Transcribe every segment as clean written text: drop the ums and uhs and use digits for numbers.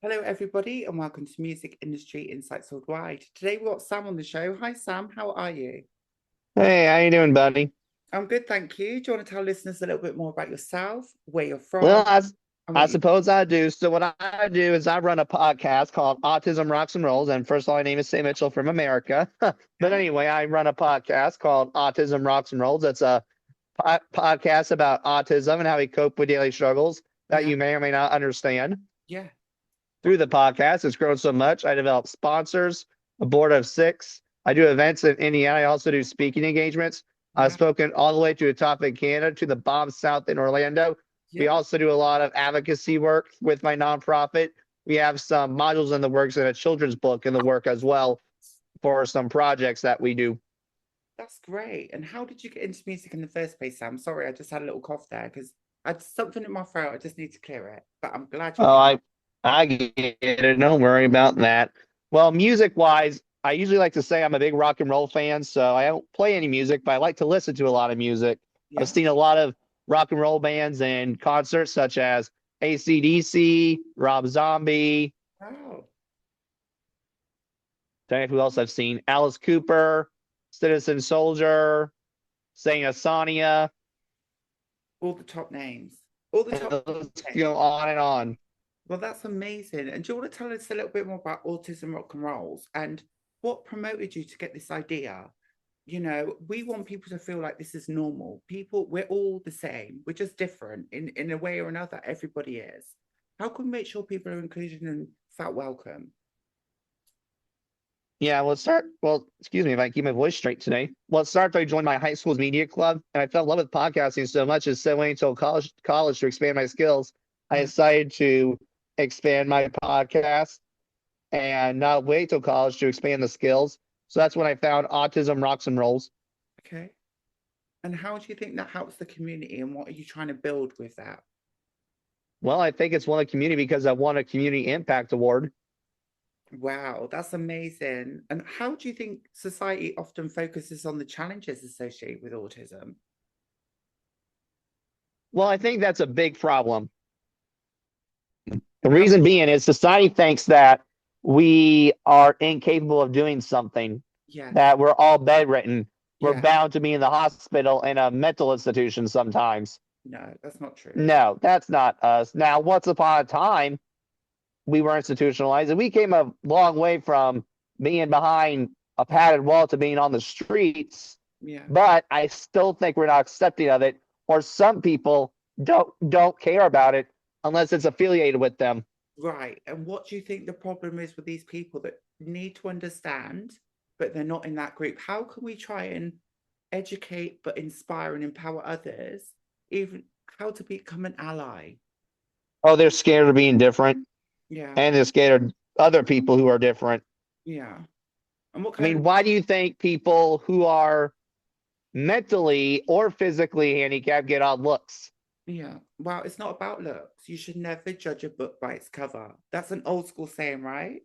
Hello, everybody, and welcome to Music Industry Insights Worldwide. Today we've got Sam on the show. Hi, Sam. How are you? Hey, how you doing, buddy? I'm good, thank you. Do you want to tell listeners a little bit more about yourself, where you're Well, from, and I what you suppose I do. So what I do is I run a podcast called Autism Rocks and Rolls. And first of all, my name is Sam Mitchell from America. But do? anyway, I run a podcast called Autism Rocks and Rolls. It's a podcast about autism and how we cope with daily struggles that Yeah, you may or may not understand. yeah, Through the podcast, it's grown so much. I develop sponsors, a board of six. I do events in Indiana. I also do speaking engagements. I've yeah, spoken all the way to the top in Canada, to the Bomb South in Orlando. We yeah. also do a lot of advocacy work with my nonprofit. We have some modules in the works and a children's book in the work as well for some projects that we do. That's great. And how did you get into music in the first place, Sam? Sorry, I just had a little cough there because I had something in my throat. I just need to clear it. But I'm glad you're Oh, fine. I get it. Don't worry about that. Well, music wise, I usually like to say I'm a big rock and roll fan, so I don't play any music, but I like to listen to a lot of music. I've Yeah. seen a lot of rock and roll bands and concerts such as AC/DC, Rob Zombie. Wow. Tell you who else I've seen. Alice Cooper, Citizen Soldier, Saint Asania. All the top names. All the top Let's names. go on and on. Well, that's amazing. And do you want to tell us a little bit more about Autism Rock and Rolls and what promoted you to get this idea? You know, we want people to feel like this is normal. People, we're all the same. We're just different in a way or another. Everybody is. How can we make sure people are included and felt welcome? Yeah, let's start. Well, excuse me if I keep my voice straight today. Let's start by joining my high school's media club, and I fell in love with podcasting so much. Instead of waiting until college to expand my skills, I Yeah. decided to expand my podcast and not wait till college to expand the skills. So that's when I found Autism Rocks and Rolls. Okay. And how do you think that helps the community and what are you trying to build with that? Well, I think it's won a community because I won a community impact award. Wow, that's amazing. And how do you think society often focuses on the challenges associated with autism? Well, I think that's a big problem. The How? reason being is society thinks that we are incapable of doing something, Yes. that we're all bedridden. We're Yeah. bound to be in the hospital in a mental institution sometimes. No, that's not true. No, that's not us. Now, once upon a time, we were institutionalized and we came a long way from being behind a padded wall to being on the streets. Yeah. But I still think we're not accepting of it, or some people don't care about it unless it's affiliated with them. Right. And what do you think the problem is with these people that need to understand, but they're not in that group? How can we try and educate, but inspire and empower others, even how to become an ally? Oh, they're scared of being different, Yeah. and they're scared of other people who are different. Yeah. And what I kind mean, of, why do you think people who are mentally or physically handicapped get odd looks? yeah. Well, it's not about looks. You should never judge a book by its cover. That's an old school saying, right?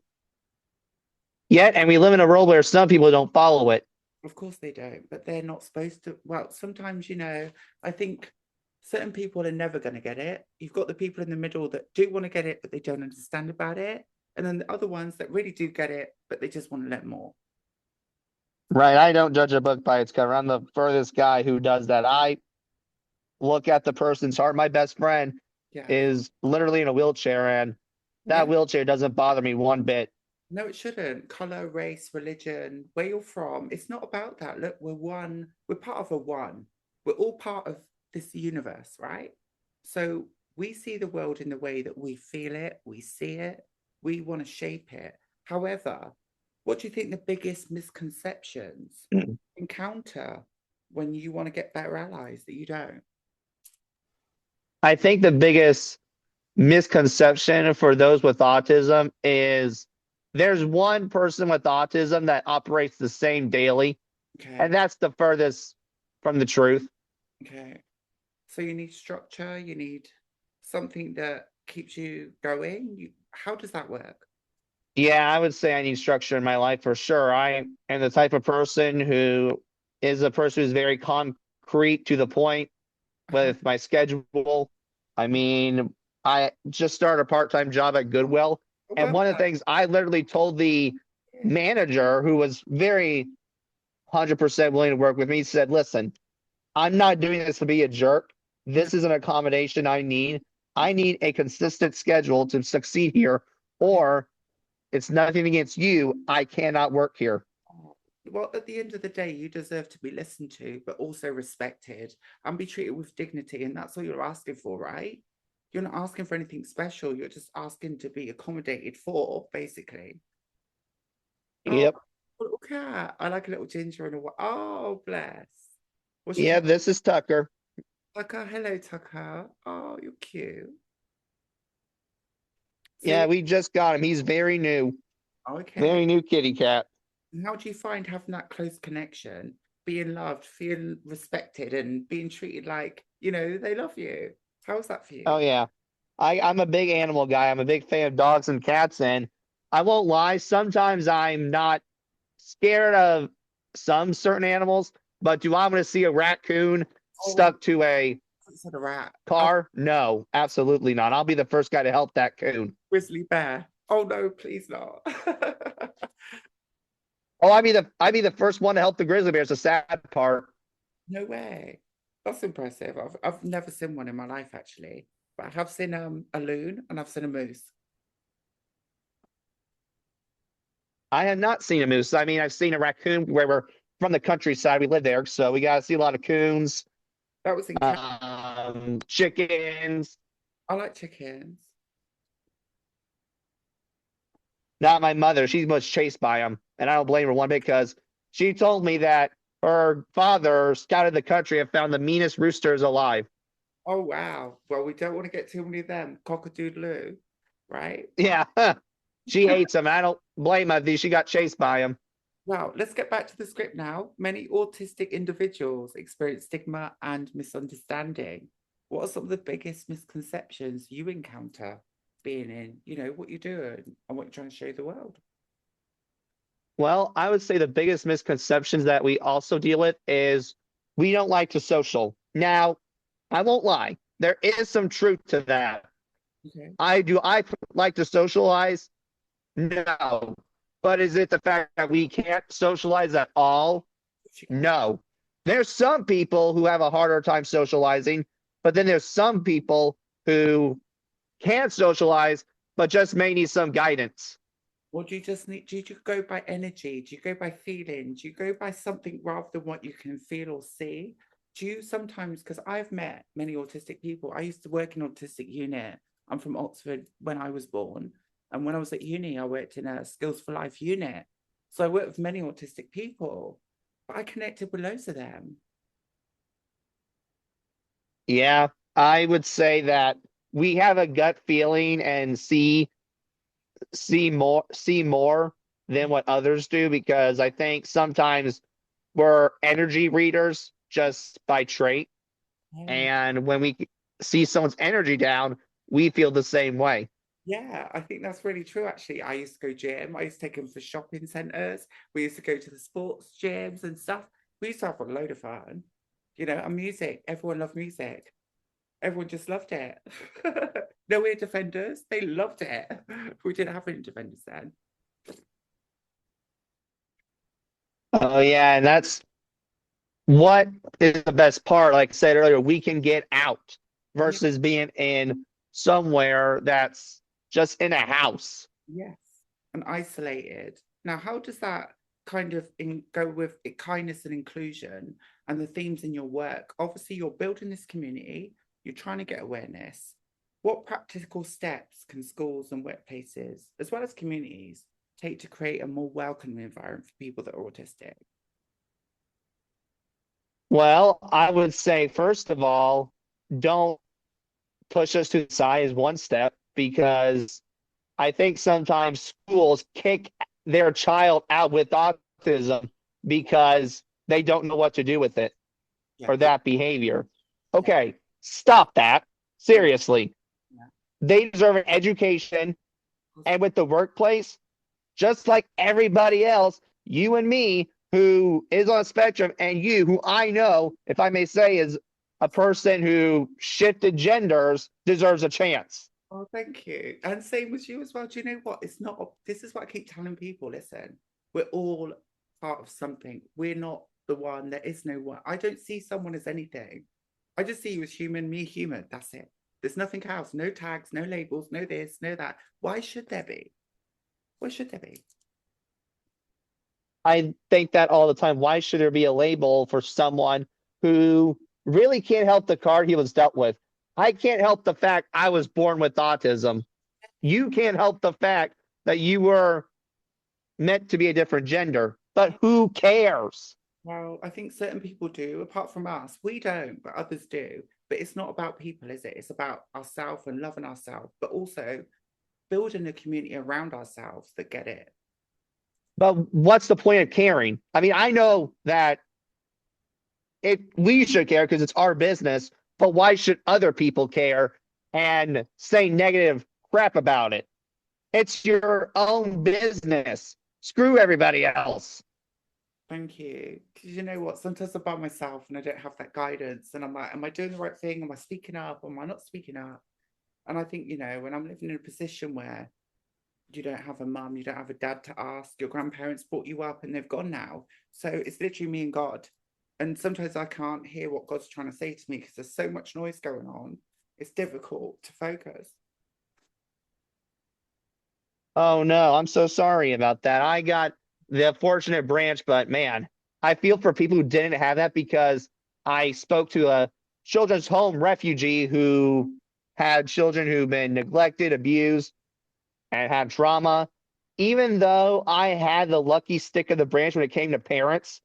Yet, and we live in a world where some people don't follow it. Of course they don't, but they're not supposed to. Well, sometimes, I think certain people are never going to get it. You've got the people in the middle that do want to get it, but they don't understand about it. And then the other ones that really do get it, but they just want to learn more. Right? I don't judge a book by its cover. I'm the furthest guy who does that. I look at the person's heart. My best friend Yeah. is literally in a wheelchair, and that Yeah. wheelchair doesn't bother me one bit. No, it shouldn't. Color, race, religion, where you're from. It's not about that. Look, we're one. We're part of a one. We're all part of this universe, right? So we see the world in the way that we feel it, we see it, we want to shape it. However, what do you think the biggest misconceptions encounter when you want to get better allies that you don't? I think the biggest misconception for those with autism is there's one person with autism that operates the same daily, and Okay. that's the furthest from the truth. Okay. So you need structure, you need something that keeps you going. How does that work? Yeah, I would say I need structure in my life for sure. I am the type of person who is a person who's very concrete to the point Uh-huh. with my schedule. I mean, I just started a part-time job at Goodwill, I And love one of the that. things I literally told the Yeah. manager, who was very 100% willing to work with me, said, listen, I'm not doing this to be a jerk. No. This is an accommodation I need. I need a consistent schedule to succeed here, Yeah. or it's nothing against you. I cannot work here. Oh, well, at the end of the day, you deserve to be listened to, but also respected and be treated with dignity. And that's all you're asking for, right? You're not asking for anything special. You're just asking to be accommodated for, basically. Oh, Yep. little cat. I like a little ginger and a oh, bless. What's your Yeah, name? this is Tucker. Tucker. Hello, Tucker. Oh, you're cute. Yeah, So, we just got him. He's okay. very new kitty cat. And how do you find having that close connection, being loved, feeling respected, and being treated like, they love you? How's that for Oh you? yeah. I'm a big animal guy. I'm a big fan of dogs and cats, and I won't lie, sometimes I'm not scared of some certain animals, but do I want to see a raccoon Oh, stuck to a I said a rat. Oh, car? No, absolutely not. I'll be the first guy to help that coon. grizzly bear. Oh no, please not. Oh, I'd be the first one to help the grizzly bear. It's the sad part. No way. That's impressive. I've never seen one in my life actually, but I have seen a loon and I've seen a moose. I have not seen a moose. I mean, I've seen a raccoon where we're from the countryside. We live there, so we got to see a lot of coons, That was in Canada. chickens. I like chickens. Not my mother. She was chased by them, and I don't blame her one bit because she told me that her father scouted the country and found the meanest roosters alive. Oh wow. Well, we don't want to get too many of them. Cock-a-doodle-oo, right? Yeah, she hates them. I don't blame her. She got chased by them. Wow, let's get back to the script now. Many autistic individuals experience stigma and misunderstanding. What are some of the biggest misconceptions you encounter being in, what you're doing and what you're trying to show the world? Well, I would say the biggest misconceptions that we also deal with is we don't like to social. Now, I won't lie. There is some truth to that. Okay. I like to socialize? No. But is it the fact that we can't socialize at all? She can. No. There's some people who have a harder time socializing, but then there's some people who can socialize, but just may need some guidance. Or do you go by energy? Do you go by feeling? Do you go by something rather than what you can feel or see? Do you sometimes, because I've met many autistic people, I used to work in autistic unit. I'm from Oxford when I was born. And when I was at uni, I worked in a Skills for Life unit. So I worked with many autistic people, but I connected with loads of them. Yeah, I would say that we have a gut feeling and see more than what others do because I think sometimes we're energy readers just by trait. Yeah. And when we see someone's energy down, we feel the same way. Yeah, I think that's really true. Actually, I used to go gym. I used to take them for shopping centres. We used to go to the sports gyms and stuff. We used to have a load of fun, and music. Everyone loved music. Everyone just loved it. No ear defenders. They loved it. We didn't have any defenders then. Oh yeah, and that's what is the best part. Like I said earlier, we can get out Yeah, versus being in somewhere that's just in a house. yes. And isolated. Now, how does that kind of go with kindness and inclusion and the themes in your work? Obviously, you're building this community. You're trying to get awareness. What practical steps can schools and workplaces, as well as communities, take to create a more welcoming environment for people that are autistic? Well, I would say, first of all, don't push us to the side is one step because I think sometimes schools kick their child out with autism because they don't know what to do with it Yeah, or that behavior. yeah, Okay, stop that. yeah, Seriously. yeah. They deserve an education. And with the workplace, just like everybody else, you and me, who is on a spectrum, and you, who I know, if I may say, is a person who shifted genders, deserves a chance. Oh, thank you. And same with you as well. Do you know what? It's not, this is what I keep telling people. Listen, we're all part of something. We're not the one. There is no one. I don't see someone as anything. I just see you as human, me human. That's it. There's nothing else. No tags, no labels, no this, no that. Why should there be? Why should there be? I think that all the time. Why should there be a label for someone who really can't help the card he was dealt with? I can't help the fact I was born with autism. You can't help the fact that you were meant to be a different gender. But who cares? Well, I think certain people do, apart from us. We don't, but others do. But it's not about people, is it? It's about ourselves and loving ourselves, but also building a community around ourselves that get it. But what's the point of caring? I mean, I know that we should care because it's our business, but why should other people care and say negative crap about it? It's your own business. Screw everybody else. Thank you. Because you know what? Sometimes I'm by myself and I don't have that guidance. And I'm like, am I doing the right thing? Am I speaking up? Am I not speaking up? And I think, when I'm living in a position where you don't have a mum, you don't have a dad to ask, your grandparents brought you up and they've gone now. So it's literally me and God. And sometimes I can't hear what God's trying to say to me because there's so much noise going on. It's difficult to focus. Oh no, I'm so sorry about that. I got the fortunate branch, but man, I feel for people who didn't have that because I spoke to a children's home refugee who had children who've been neglected, abused, and had trauma. Even though I had the lucky stick of the branch when it came to parents,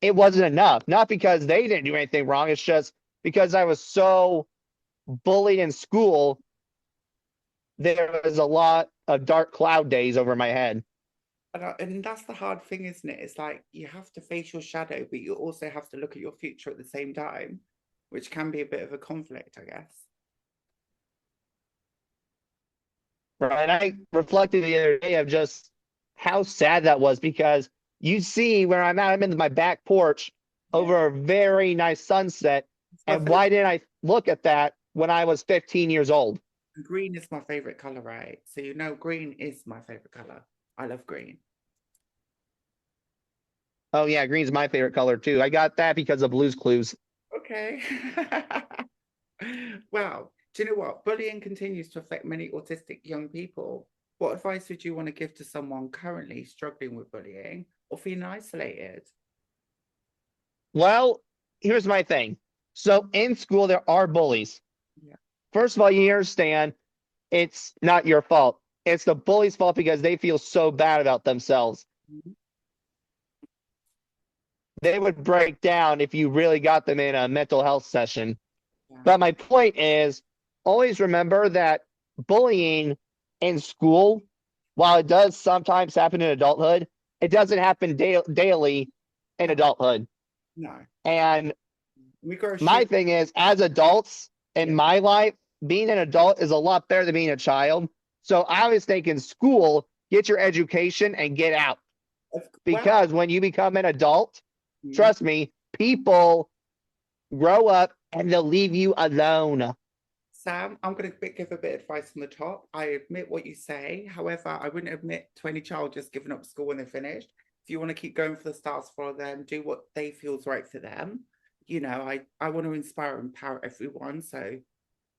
it wasn't enough. Not because they didn't do anything wrong. It's just because I was so bullied in school, there was a lot of dark cloud days over my head. And that's the hard thing, isn't it? It's like you have to face your shadow, but you also have to look at your future at the same time, which can be a bit of a conflict, I guess. Right. And I reflected the other day of just how sad that was because you see where I'm at, I'm in my back porch Yeah. over a very nice sunset. It's my And why favorite. didn't I look at that when I was 15 years old? Green is my favorite color, right? So green is my favorite color. I love green. Oh, yeah, green's my favorite color too. I got that because of Blue's Clues. Okay. Wow. Do you know what? Bullying continues to affect many autistic young people. What advice would you want to give to someone currently struggling with bullying or feeling isolated? Well, here's my thing. So in school, there are bullies. Yeah. First of all, you understand it's not your fault. It's the bully's fault because they feel so bad about themselves. Mhm. They would break down if you really got them in a mental health session. Yeah. But my point is always remember that bullying in school, while it does sometimes happen in adulthood, it doesn't happen daily in No, adulthood. no. And We grow my sheep. thing is, as adults in Yeah. my life, being an adult is a lot better than being a child. So I always think in school, get your education and get out. Well, Because when you become an adult, mhm. trust me, people grow up and they'll leave you alone. Sam, I'm going to give a bit of advice from the top. I admit what you say. However, I wouldn't admit to any child just giving up school when they're finished. If you want to keep going for the stars, follow them, do what they feels right for them. I want to inspire and empower everyone. So,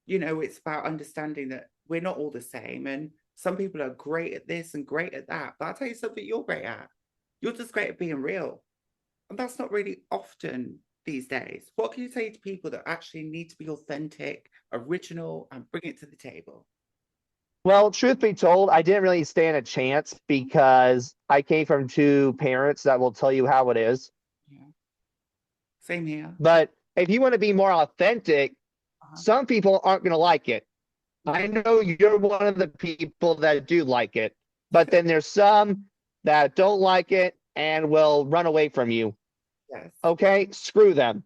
it's about understanding that we're not all the same. And some people are great at this and great at that. But I'll tell you something you're great at. You're just great at being real. And that's not really often these days. What can you say to people that actually need to be authentic, original, and bring it to the table? Well, truth be told, I didn't really stand a chance because I came from two parents that will tell you how it is. Yeah. Same here. But if you want to be more authentic, Uh-huh. some people aren't going to like it. Yeah. I know you're one of the people that do like it, but then there's some that don't like it and will run away from you. Yes. Okay, screw them.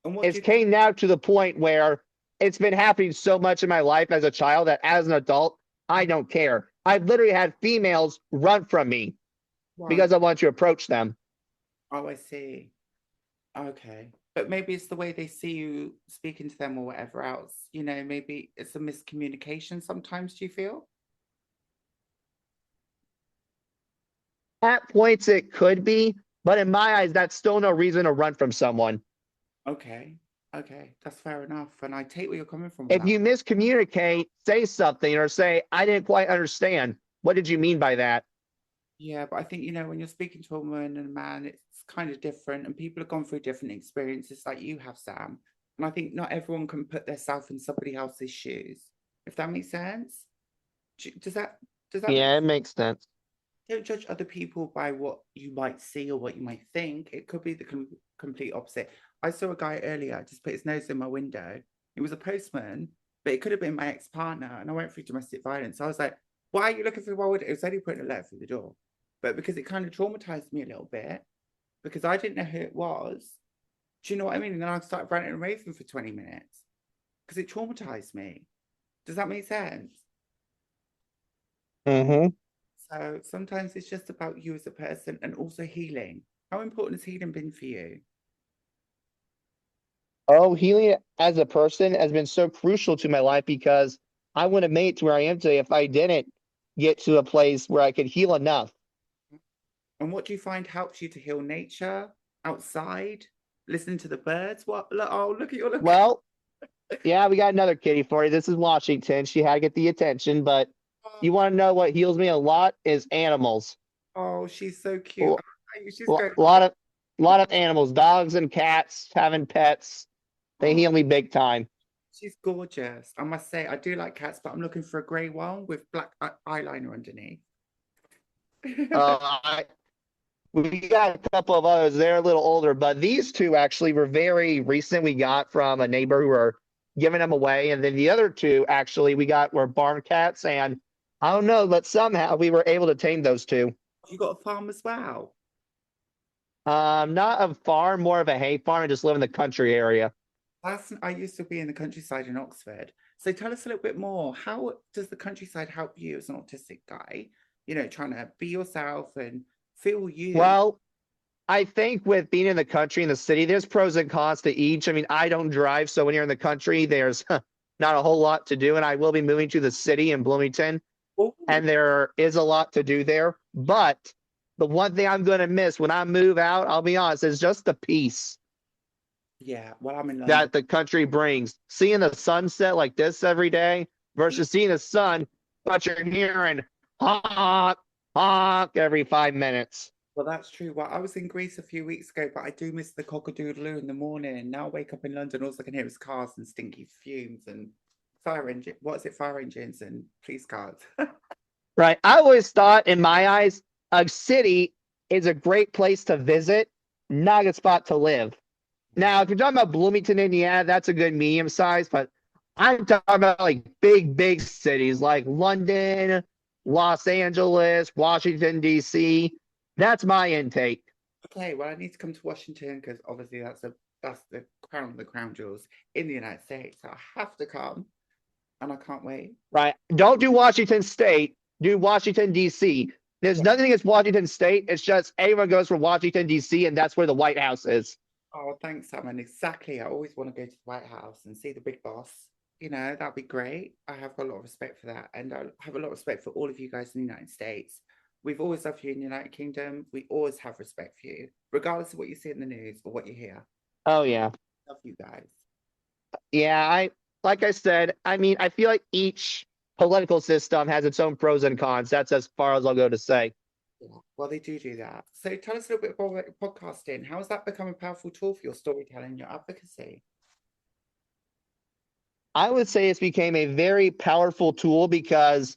And what do It you think? came now to the point where it's been happening so much in my life as a child that as an adult, I don't care. I've literally had females run from me Why? because I want to approach them. Oh, I see. Okay. But maybe it's the way they see you speaking to them or whatever else. Maybe it's a miscommunication sometimes, do you feel? At points, it could be, but in my eyes, that's still no reason to run from someone. Okay. Okay. That's fair enough. And I take where you're coming from with If that. you miscommunicate, say something or say, I didn't quite understand. What did you mean by that? Yeah, but I think, when you're speaking to a woman and a man, it's kind of different, and people have gone through different experiences like you have, Sam. And I think not everyone can put themselves in somebody else's shoes, if that makes sense. Does that make Yeah, it makes sense. Don't judge other people by what you might see or what you might think. It could be the complete opposite. I saw a guy earlier just put his nose in my window. He was a postman, but it could have been my ex-partner. And I went through domestic violence. I was like, why are you looking through my window? It was only putting a letter through the door. But because it kind of traumatized me a little bit, because I didn't know who it was. Do you know what I mean? And then I started ranting and raving for 20 minutes because it traumatized me. Does that make sense? Mm-hmm. So sometimes it's just about you as a person and also healing. How important has healing been for you? Oh, healing as a person has been so crucial to my life because I wouldn't have made it to where I am today if I didn't get to a place where I could heal enough. And what do you find helps you to heal nature, outside, listening to the birds? What? Oh, look at your look. Well, yeah, we got another kitty for you. This is Washington. She had to get the attention, but you want to know what heals me a lot is animals. Oh, she's so A cute. She's going. lot of animals, dogs and cats, having pets. They Oh, heal me big time. she's gorgeous. I must say, I do like cats, but I'm looking for a grey one with black eyeliner underneath. I We got a couple of others. They're a little older, but these two actually were very recent. We got from a neighbor who were giving them away. And then the other two actually we got were barn cats. And I don't know, but somehow we were able to tame those two. You got a farm as well. Not a farm, more of a hay farm. I just live in the country area. I used to be in the countryside in Oxford. So tell us a little bit more. How does the countryside help you as an autistic guy? Trying to be yourself and feel you. Well, I think with being in the country and the city, there's pros and cons to each. I mean, I don't drive, so when you're in the country, there's not a whole lot to do. And I will be moving to the city in Bloomington, Oh, and there is a lot to do there. But the one thing I'm going to miss when I move out, I'll be honest, is just the peace yeah. Well, I'm in London. that the country brings. Seeing the sunset like this every day versus seeing the sun, but you're hearing honk, honk every 5 minutes. Well, that's true. Well, I was in Greece a few weeks ago, but I do miss the cock-a-doodle-oo in the morning. Now I wake up in London, all I can hear is cars and stinky fumes and fire engine. What is it? Fire engines and police cars. Right. I always thought, in my eyes, a city is a great place to visit, not a good spot to live. Now, if you're talking about Bloomington, Indiana, that's a good medium size, but I'm talking about like big cities like London, Los Angeles, Washington, D.C. That's my intake. Okay, well, I need to come to Washington because obviously that's the crown of the crown jewels in the United States. So I have to come, and I can't wait. Right. Don't do Washington State, do Washington, D.C. There's Yeah. nothing against Washington State. It's just everyone goes from Washington, D.C., and that's where the White House is. Oh, thanks, Sam. And exactly, I always want to go to the White House and see the big boss. That'd be great. I have a lot of respect for that, and I have a lot of respect for all of you guys in the United States. We've always loved you in the United Kingdom. We always have respect for you, regardless of what you see in the news or what you hear. Oh, yeah. Love you guys. Yeah, like I said, I mean, I feel like each political system has its own pros and cons. That's as far as I'll go to say. Yeah. Well, they do that. So tell us a little bit about podcasting. How has that become a powerful tool for your storytelling, your advocacy? I would say it's became a very powerful tool because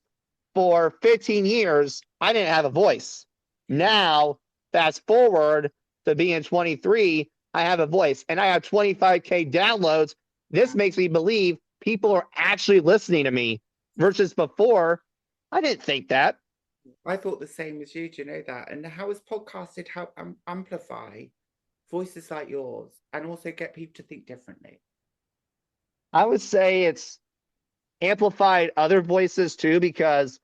for 15 years, I didn't have a voice. Now, fast forward to being 23, I have a voice and I have 25K downloads. This makes me believe people are actually listening to me versus before, I didn't think that. I thought the same as you. Do you know that? And how has podcasted helped amplify voices like yours and also get people to think differently? I would say it's amplified other voices too, because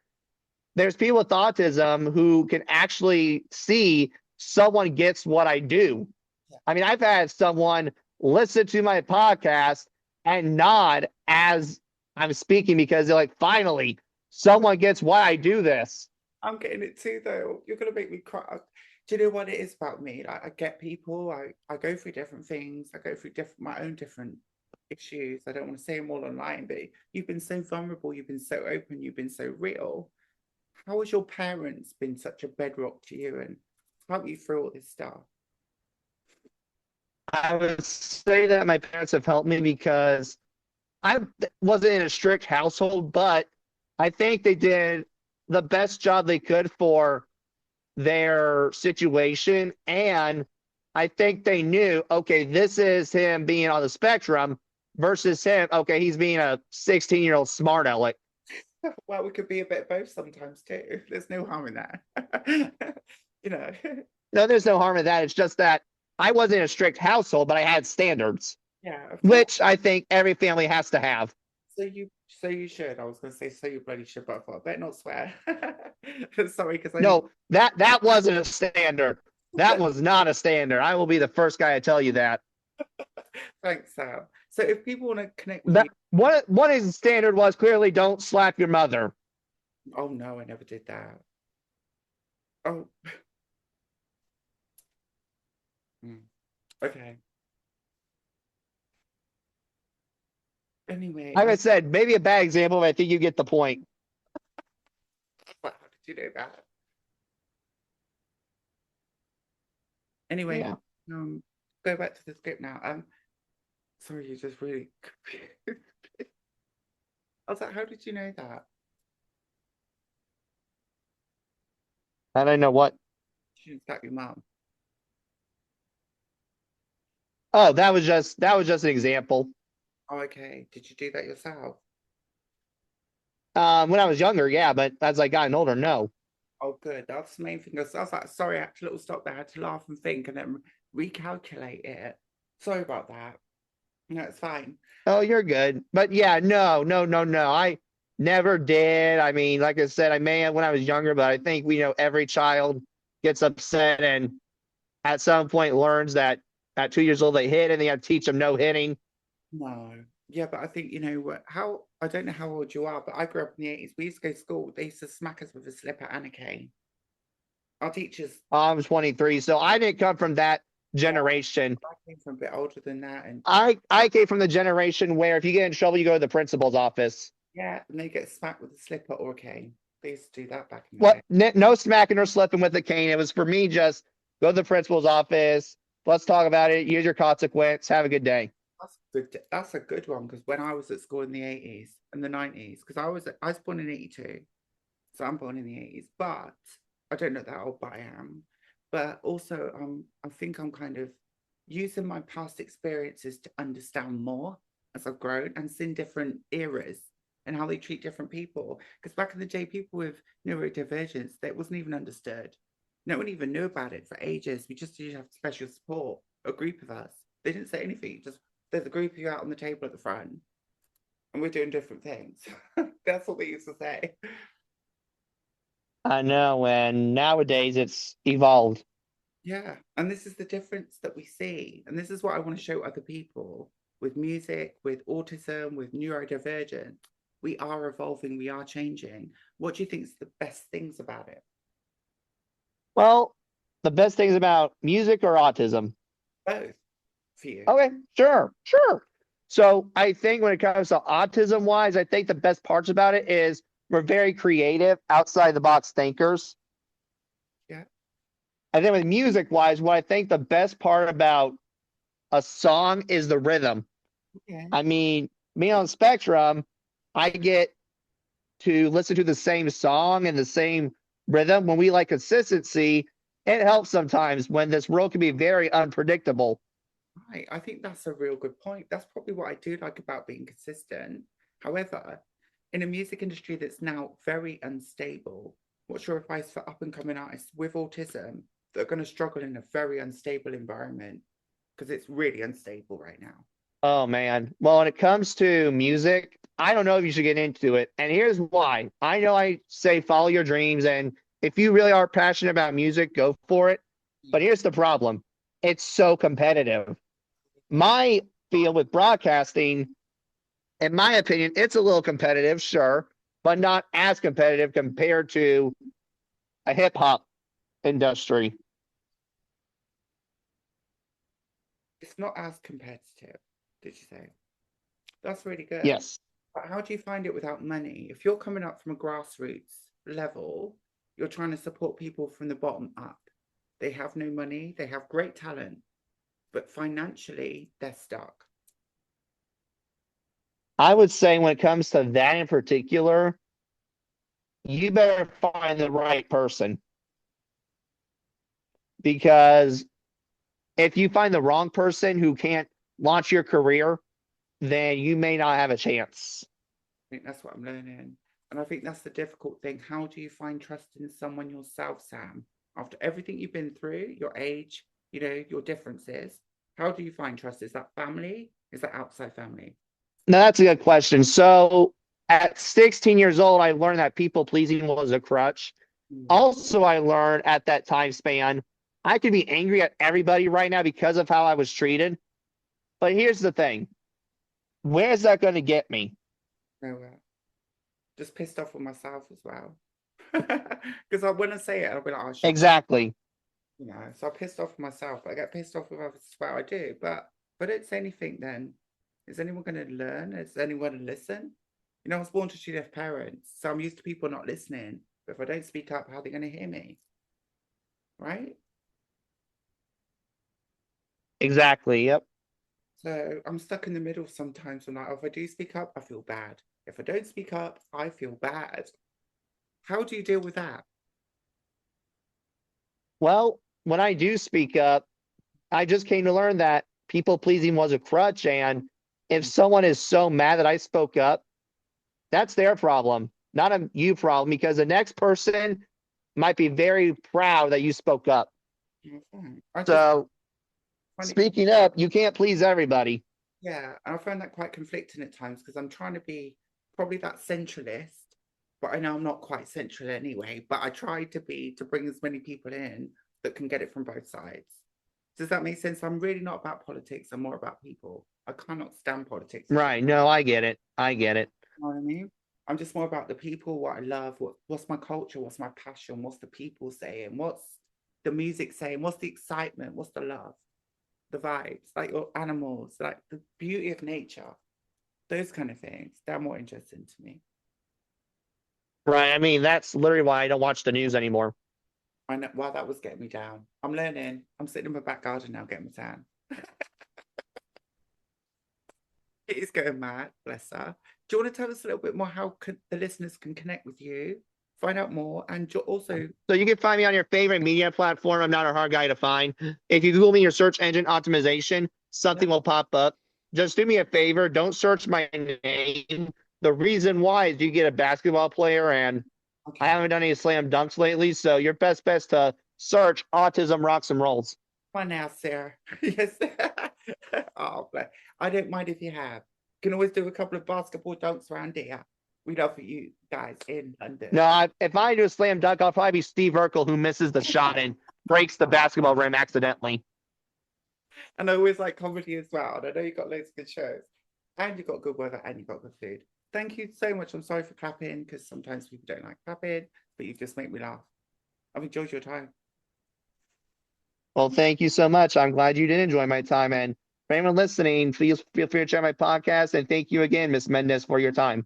there's people with autism who can actually see someone gets what I do. Yeah. I mean, I've had someone listen to my podcast and nod as I'm speaking because they're like, finally, someone gets why I do this. I'm getting it too, though. You're gonna make me cry. Do you know what it is about me? Like, I get people. I go through different things. I go through my own different issues. I don't want to say them all online, but you've been so vulnerable. You've been so open. You've been so real. How has your parents been such a bedrock to you and help you through all this stuff? I would say that my parents have helped me because I wasn't in a strict household, but I think they did the best job they could for their situation. And I think they knew, okay, this is him being on the spectrum versus him, okay, he's being a 16-year-old smart aleck. Well, we could be a bit of both sometimes too. There's no harm in that. You know. No, there's no harm in that. It's just that I wasn't in a strict household, but I had standards, Yeah, which I think every family has to have. so you should. I was gonna say so you bloody should, but I thought I better not swear. Sorry, because I No, that wasn't a standard. That was not a standard. I will be the first guy to tell you that. Thanks, Sal. So if people want to connect with That you, one is the standard was clearly don't slap your mother. oh no, I never did that. Oh, okay. Anyway, Like I said, maybe a bad example, but I think you get the point. how did you know that? Anyway, Yeah. go back to the script now. Sorry, you just really confused me. I was like, how did you know that? I don't know what. You didn't slap your mum. Oh, that was just an example. Oh, okay. Did you do that yourself? When I was younger, yeah, but as I gotten older, no. Oh, good. That's the main thing. I was like, sorry, I had to little stop there. I had to laugh and think and then recalculate it. Sorry about that. No, it's fine. Oh, you're good. But yeah, no, no, no, no. I never did. I mean, like I said, I may have when I was younger, but I think we know every child gets upset and at some point learns that at 2 years old they hit and they have to teach them no hitting. No. Yeah, but I think, you know, how, I don't know how old you are, but I grew up in the 80s. We used to go to school. They used to smack us with a slipper and a cane. Our teachers, I'm 23, so I didn't come from that generation. I came from a bit older than that. And I came from the generation where if you get in trouble, you go to the principal's office. yeah, and they get smacked with a slipper or a cane. They used to do that back in the What? day. No smacking or slipping with the cane. It was for me just go to the principal's office. Let's talk about it. Here's your consequence. Have a good day. That's good. That's a good one because when I was at school in the 80s and the 90s, because I was born in 82, so I'm born in the 80s, but I don't know that old, but I am. But also, I think I'm kind of using my past experiences to understand more as I've grown and seen different eras and how they treat different people. Because back in the day, people with neurodivergence, that wasn't even understood. No one even knew about it for ages. We just used to have special support, a group of us. They didn't say anything. Just there's a group of you out on the table at the front, and we're doing different things. That's what they used to say. I know. And nowadays it's evolved. Yeah, and this is the difference that we see, and this is what I want to show other people with music, with autism, with neurodivergent. We are evolving, we are changing. What do you think is the best things about it? Well, the best things about music or autism? Both for you. Okay, sure, sure. So I think when it comes to autism wise, I think the best parts about it is we're very creative, outside the box thinkers. Yeah. And then with music wise, what I think the best part about a song is the rhythm. Yeah. I mean, me on Spectrum, I get to listen to the same song and the same rhythm. When we like consistency, it helps sometimes when this world can be very unpredictable. Right. I think that's a real good point. That's probably what I do like about being consistent. However, in a music industry that's now very unstable, what's your advice for up and coming artists with autism that are going to struggle in a very unstable environment? Because it's really unstable right now. Oh man. Well, when it comes to music, I don't know if you should get into it. And here's why. I know I say follow your dreams, and if you really are passionate about music, go for it. But here's the problem. It's so competitive. my field with broadcasting, in my opinion, it's a little competitive, sure, but not as competitive compared to a hip hop industry. It's not as competitive, did you say? That's really good. Yes. But how do you find it without money? If you're coming up from a grassroots level, you're trying to support people from the bottom up. They have no money, they have great talent, but financially they're stuck. I would say when it comes to that in particular, you better find the right person, because if you find the wrong person who can't launch your career, then you may not have a chance. I think that's what I'm learning. And I think that's the difficult thing. How do you find trust in someone yourself, Sam? After everything you've been through, your age, your differences, how do you find trust? Is that family? Is that outside family? Now, that's a good question. So at 16 years old, I learned that people pleasing was a crutch. Mm. Also, I learned at that time span, I could be angry at everybody right now because of how I was treated. But here's the thing. Where's that going to get me? Nowhere. Just pissed off with myself as well. Because I when I say it, I'll be like, oh, shut up. Exactly. So I pissed off with myself. I get pissed off with others as well. I do. But if I don't say anything, then is anyone going to learn? Is anyone going to listen? I was born to two deaf parents, so I'm used to people not listening. But if I don't speak up, how are they going to hear me? Right? Exactly. Yep. So I'm stuck in the middle sometimes. I'm like, oh, if I do speak up, I feel bad. If I don't speak up, I feel bad. How do you deal with that? Well, when I do speak up, I just came to learn that people pleasing was a crutch. And if someone is so mad that I spoke up, that's their problem, not a you problem, because the next person might be very proud that you spoke up. I just So find it, speaking up, you can't please everybody. yeah, I find that quite conflicting at times because I'm trying to be probably that centralist, but I know I'm not quite central anyway. But I try to be to bring as many people in that can get it from both sides. Does that make sense? I'm really not about politics. I'm more about people. I cannot stand politics. Right. No, I get it. I get it. You know what I mean? I'm just more about the people, what I love, what's my culture, what's my passion, what's the people saying, what's the music saying, what's the excitement, what's the love, the vibes, like your animals, like the beauty of nature, those kind of things. They're more interesting to me. Right. I mean, that's literally why I don't watch the news anymore. I know, wow, that was getting me down. I'm learning. I'm sitting in my back garden now getting my tan. It is going mad, bless her. Do you want to tell us a little bit more how the listeners can connect with you, find out more, and also So you can find me on your favorite media platform. I'm not a hard guy to find. If you Google me your search engine optimization, something will pop up. Just do me a favor. Don't search my name. The reason why is you get a basketball player, and I okay. haven't done any slam dunks lately. So your best bet to search Autism Rocks and Rolls. Come on now, Sarah. Yes. Oh, but I don't mind if you have. You can always do a couple of basketball dunks around here. We love you guys in London. No, if I do a slam dunk, I'll probably be Steve Urkel, who misses the shot and breaks the basketball rim accidentally. And I always like comedy as well. And I know you've got loads of good shows. And you've got good weather and you've got good food. Thank you so much. I'm sorry for clapping because sometimes people don't like clapping, but you just make me laugh. I've enjoyed your time. Well, thank you so much. I'm glad you did enjoy my time. And for anyone listening, please feel free to check my podcast. And thank you again, Miss Menendez, for your time.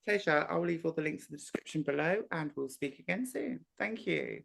Pleasure. I'll leave all the links in the description below and we'll speak again soon. Thank you.